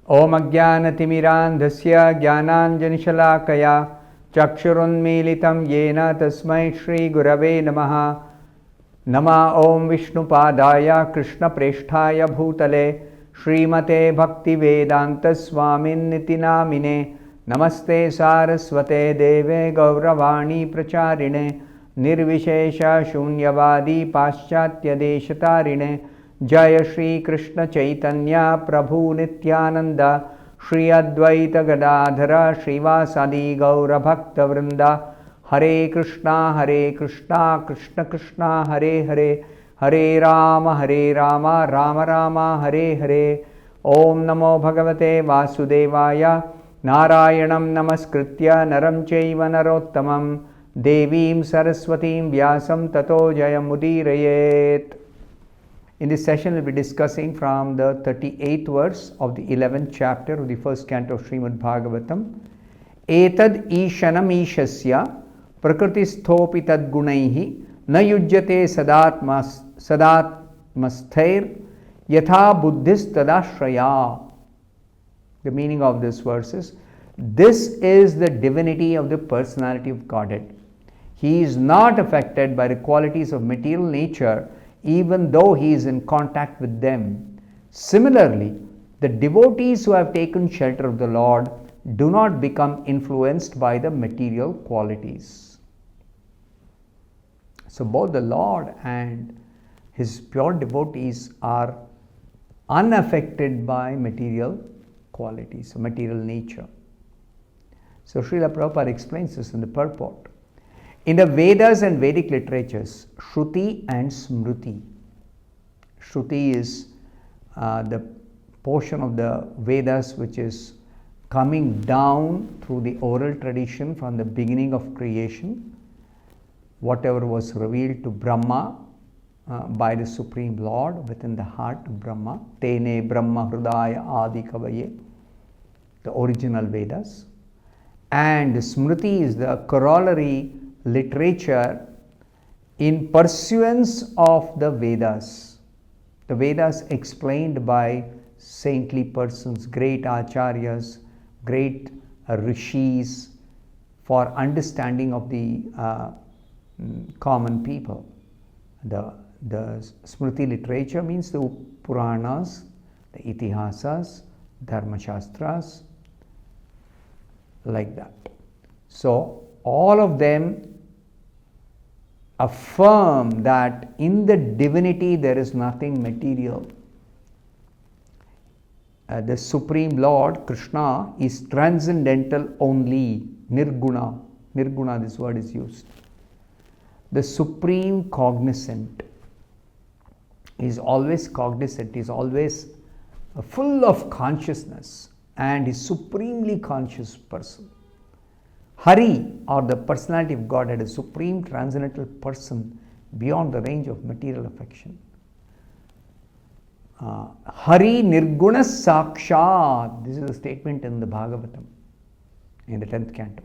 Om Ajnanatimirandhasya Jnananjanishalaakaya Chakshurunmilitam Yena Tasmai Shri Gurave Namaha. Nama Om Vishnupadaya Krishna Presthaya Bhutale Srimate Bhaktivedanta Swamin Niti Namine. Namaste Saraswate Deve Gauravani Pracharine Nirvishesha Shunyavadi Paschatya Deshatarine. Jaya Shri Krishna Chaitanya Prabhu Nityananda Shri Advaita Gadadhara Srivasadi Gaura Bhakta Vrinda. Hare Krishna Krishna Krishna Hare Hare Hare Rama Rama Rama Hare Hare. Om Namo Bhagavate Vasudevaya Narayanam Namaskritya Naram Chaiva Narottamam Devim Saraswatim Vyasam Tato Jayamudirayet. In this session, we will be discussing from the 38th verse of the 11th chapter of the first canto of Srimad Bhagavatam. Etad ishanam ishasya prakristhopi tad gunaihi na yujyate sadatmasthair yatha buddhis tadashraya. The meaning of this verse is, this is the divinity of the personality of Godhead. He is not affected by the qualities of material nature, even though he is in contact with them. Similarly, the devotees who have taken shelter of the Lord do not become influenced by the material qualities. So both the Lord and his pure devotees are unaffected by material qualities, material nature. So Srila Prabhupada explains this in the purport. In the Vedas and Vedic literatures, Shruti and Smriti. Shruti is the portion of the Vedas which is coming down through the oral tradition from the beginning of creation. Whatever was revealed to Brahma by the Supreme Lord within the heart of Brahma. Tene Brahma Hrudaya Adi Kavaye. The original Vedas. And Smriti is the corollary literature in pursuance of the Vedas. The Vedas explained by saintly persons, great acharyas, great rishis, for understanding of the common people. The Smriti literature means the Puranas, the Itihasas, Dharmashastras, like that. So all of them affirm that in the divinity there is nothing material. The Supreme Lord, Krishna, is transcendental only, nirguna. Nirguna, this word is used. The Supreme Cognizant is always cognizant, is always full of consciousness and is supremely conscious person. Hari, or the personality of Godhead, is supreme transcendental person beyond the range of material affection. Hari Nirguna Sakshat. This is a statement in the Bhagavatam, in the 10th canto.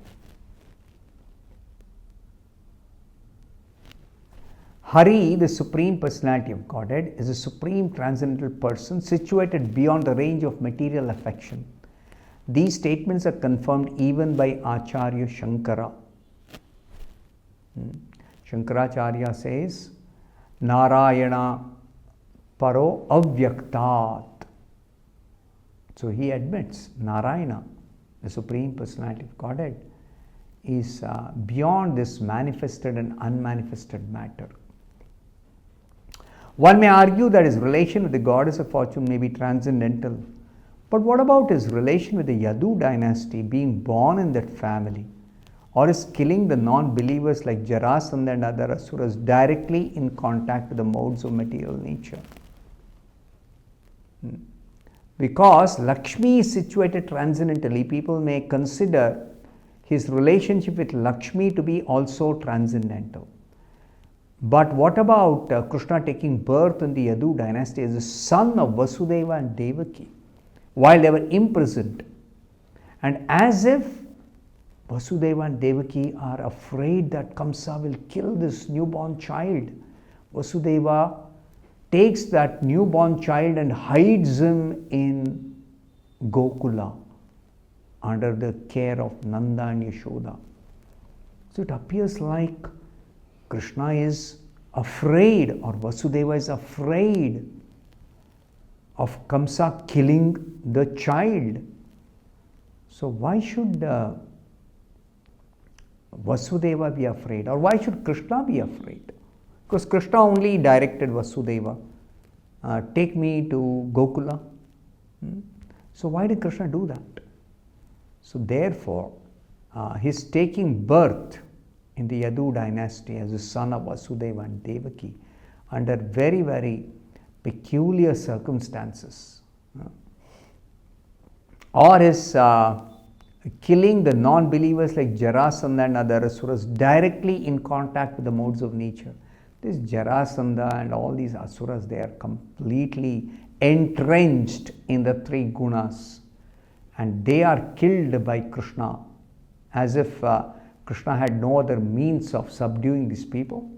Hari, the supreme personality of Godhead, is a supreme transcendental person situated beyond the range of material affection. These statements are confirmed even by Acharya Shankara. Shankaracharya says, Narayana Paro Avyaktat. So he admits Narayana, the Supreme Personality of Godhead, is beyond this manifested and unmanifested matter. One may argue that his relation with the goddess of fortune may be transcendental. But what about his relation with the Yadu dynasty, being born in that family, or his killing the non-believers like Jarasandha and other asuras directly in contact with the modes of material nature? Because Lakshmi is situated transcendentally, people may consider his relationship with Lakshmi to be also transcendental. But what about Krishna taking birth in the Yadu dynasty as the son of Vasudeva and Devaki, while they were imprisoned? And as if Vasudeva and Devaki are afraid that Kamsa will kill this newborn child, Vasudeva takes that newborn child and hides him in Gokula under the care of Nanda and Yashoda. So it appears like Krishna is afraid, or Vasudeva is afraid of Kamsa killing the child. So why should Vasudeva be afraid, or why should Krishna be afraid? Because Krishna only directed Vasudeva, take me to Gokula. So why did Krishna do that? So therefore, his taking birth in the Yadu dynasty as the son of Vasudeva and Devaki under very, very peculiar circumstances, or his killing the non-believers like Jarasandha and other asuras directly in contact with the modes of nature. This Jarasandha and all these asuras, they are completely entrenched in the three gunas, and they are killed by Krishna as if Krishna had no other means of subduing these people.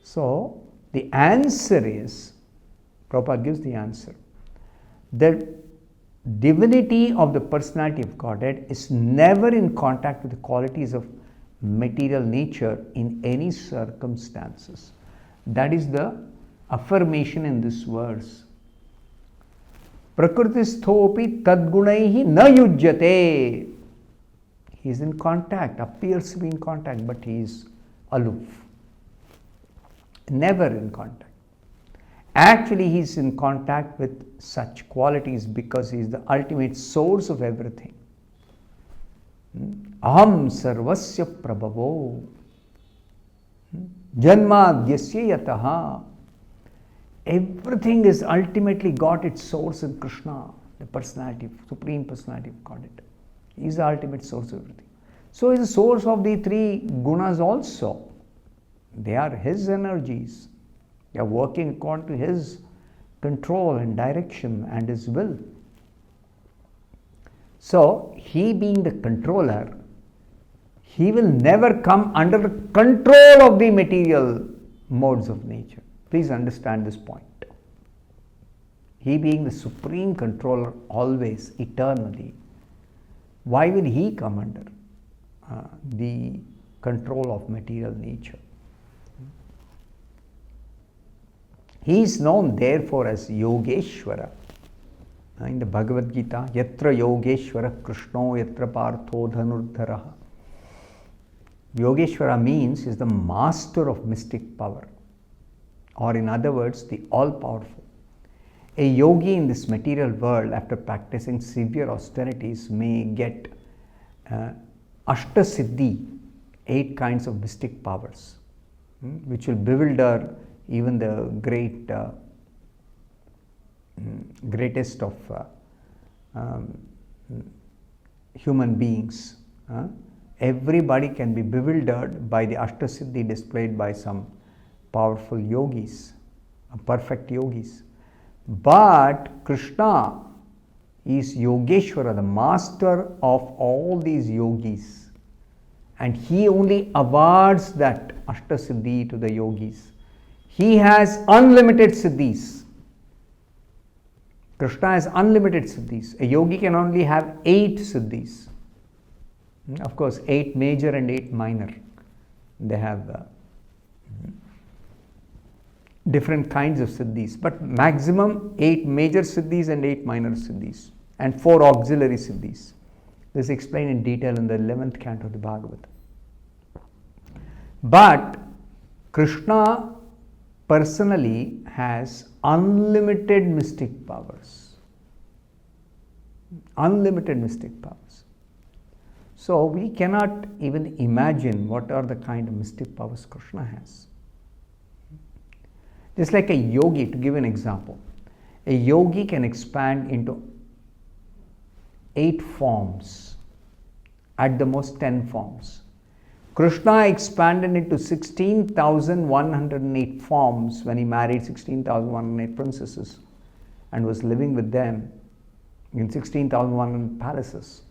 So the answer is, Prabhupada gives the answer, the divinity of the personality of Godhead is never in contact with the qualities of material nature in any circumstances. That is the affirmation in this verse. Prakrtisthopi tadgunaihi na yujyate. He is in contact, appears to be in contact, but he is aloof. Never in contact. Actually, he is in contact with such qualities because he is the ultimate source of everything. Aham sarvasya prabhavo janmadhyasya yataha. Everything is ultimately got its source in Krishna, the personality, supreme personality of Godhead. He is the ultimate source of everything. So he is the source of the three gunas also. They are his energies. They are working according to his control and direction and his will. So he being the controller, he will never come under the control of the material modes of nature. Please understand this point. He being the supreme controller always, eternally, why will he come under the control of material nature? He is known therefore as Yogeshwara. In the Bhagavad Gita, Yatra Yogeshwara Krishno Yatra Partho Dhanurdharaha. Yogeshwara means is the master of mystic power, or in other words, the all-powerful. A yogi in this material world, after practicing severe austerities, may get Ashtasiddhi, 8 kinds of mystic powers, which will bewilder even the greatest of human beings. Everybody can be bewildered by the Ashtasiddhi displayed by some powerful yogis, perfect yogis. But Krishna is Yogeshwara, the master of all these yogis, and he only awards that Ashtasiddhi to the yogis. He has unlimited siddhis. Krishna has unlimited siddhis. A yogi can only have 8 siddhis. Of course, 8 major and 8 minor. They have different kinds of siddhis, but maximum 8 major siddhis and 8 minor siddhis, and 4 auxiliary siddhis. This is explained in detail in the 11th canto of the Bhagavatam. But Krishna personally has unlimited mystic powers. Unlimited mystic powers. So we cannot even imagine what are the kind of mystic powers Krishna has. Just like a yogi, to give an example, a yogi can expand into 8 forms, at the most 10 forms. Krishna expanded into 16,108 forms when he married 16,108 princesses and was living with them in 16,100 palaces.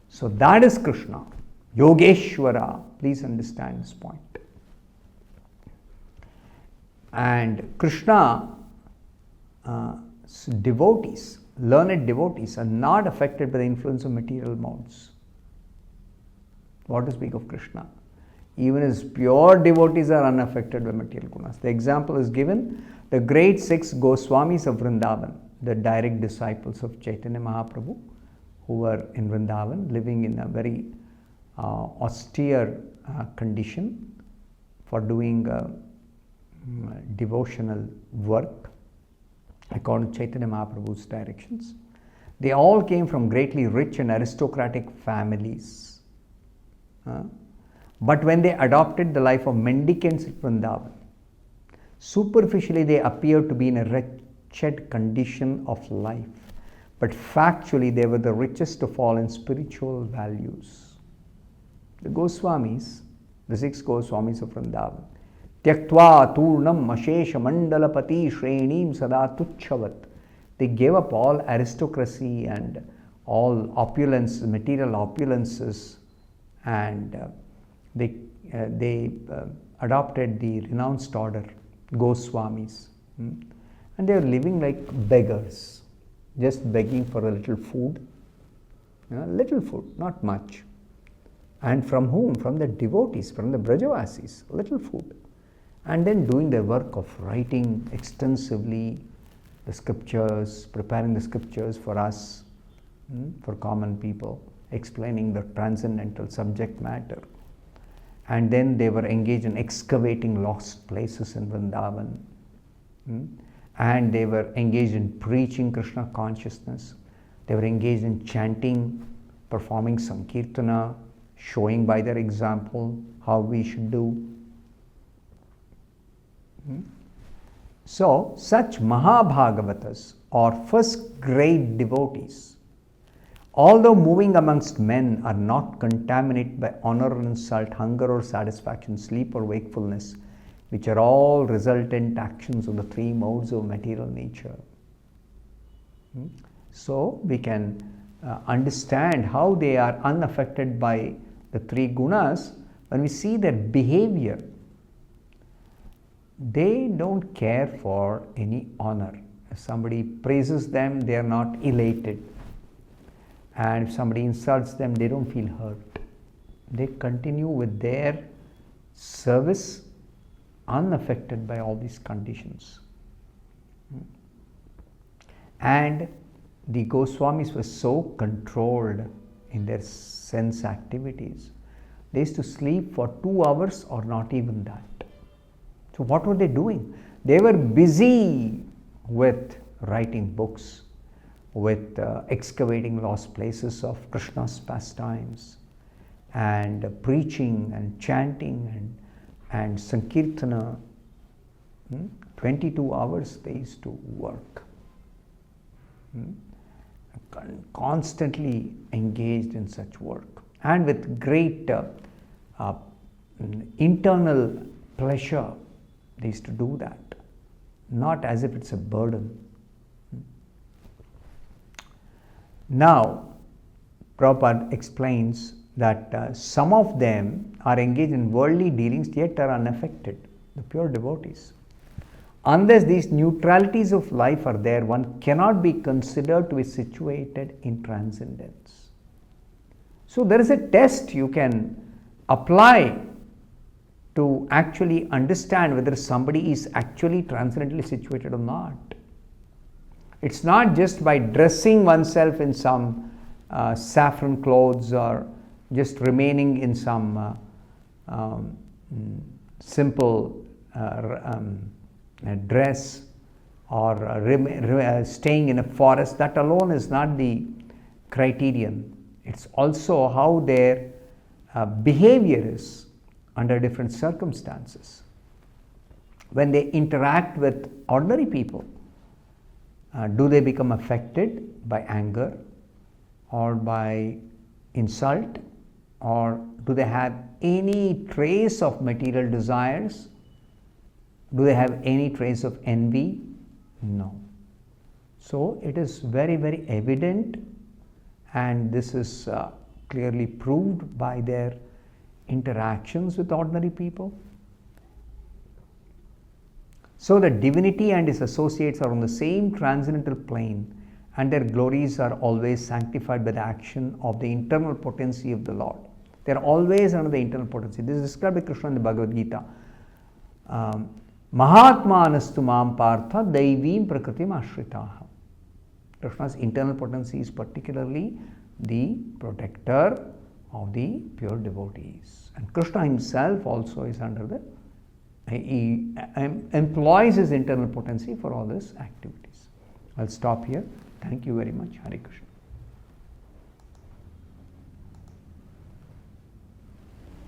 So that is Krishna, Yogeshwara. Please understand this point. And Krishna devotees, learned devotees are not affected by the influence of material modes. What to speak of Krishna? Even his pure devotees are unaffected by material gunas. The example is given, the great 6 Goswamis of Vrindavan, the direct disciples of Chaitanya Mahaprabhu, who were in Vrindavan, living in a very austere condition for doing devotional work according to Chaitanya Mahaprabhu's directions. They all came from greatly rich and aristocratic families. But when they adopted the life of mendicants in Vrindavan, superficially they appeared to be in a wretched condition of life, but factually they were the richest of all in spiritual values. The Goswamis, the 6 Goswamis of Vrindavan, Tyaktva turnam ashesha mandalapati shrenim sada tuchhavat. They gave up all aristocracy and all opulence, material opulences, and they adopted the renounced order, Goswamis. And they were living like beggars, just begging for a little food. Little food, not much. And from whom? From the devotees, from the Brajavasis, little food. And then doing their work of writing extensively the scriptures, preparing the scriptures for us, for common people, explaining the transcendental subject matter. And then they were engaged in excavating lost places in Vrindavan. And they were engaged in preaching Krishna consciousness. They were engaged in chanting, performing Sankirtana, showing by their example how we should do. So, such Maha Bhagavatas or first grade devotees, although moving amongst men, are not contaminated by honor or insult, hunger or satisfaction, sleep or wakefulness, which are all resultant actions of the 3 modes of material nature. So, we can understand how they are unaffected by the 3 gunas when we see their behavior. They don't care for any honor. If somebody praises them, they are not elated. And if somebody insults them, they don't feel hurt. They continue with their service unaffected by all these conditions. And the Goswamis were so controlled in their sense activities. They used to sleep for 2 hours or not even that. So what were they doing? They were busy with writing books, with excavating lost places of Krishna's pastimes, and preaching and chanting and Sankirtana. 22 hours they used to work. Constantly engaged in such work, and with great internal pleasure they used to do that, not as if it's a burden. Now, Prabhupada explains that some of them are engaged in worldly dealings yet are unaffected, the pure devotees. Unless these neutralities of life are there, one cannot be considered to be situated in transcendence. So there is a test you can apply to actually understand whether somebody is actually transcendently situated or not. It's not just by dressing oneself in some saffron clothes or just remaining in some simple dress or staying in a forest. That alone is not the criterion. It's also how their behavior is under different circumstances. When they interact with ordinary people, do they become affected by anger or by insult, or do they have any trace of material desires? Do they have any trace of envy? No. So it is very, very evident, and this is clearly proved by their interactions with ordinary people. So the divinity and his associates are on the same transcendental plane and their glories are always sanctified by the action of the internal potency of the Lord. They are always under the internal potency. This is described by Krishna in the Bhagavad Gita. Mahatma anastu mam partha daivim prakritim ashritaha. Krishna's internal potency is particularly the protector of the pure devotees. And Krishna himself also is under the, he employs his internal potency for all these activities. I'll stop here. Thank you very much. Hare Krishna.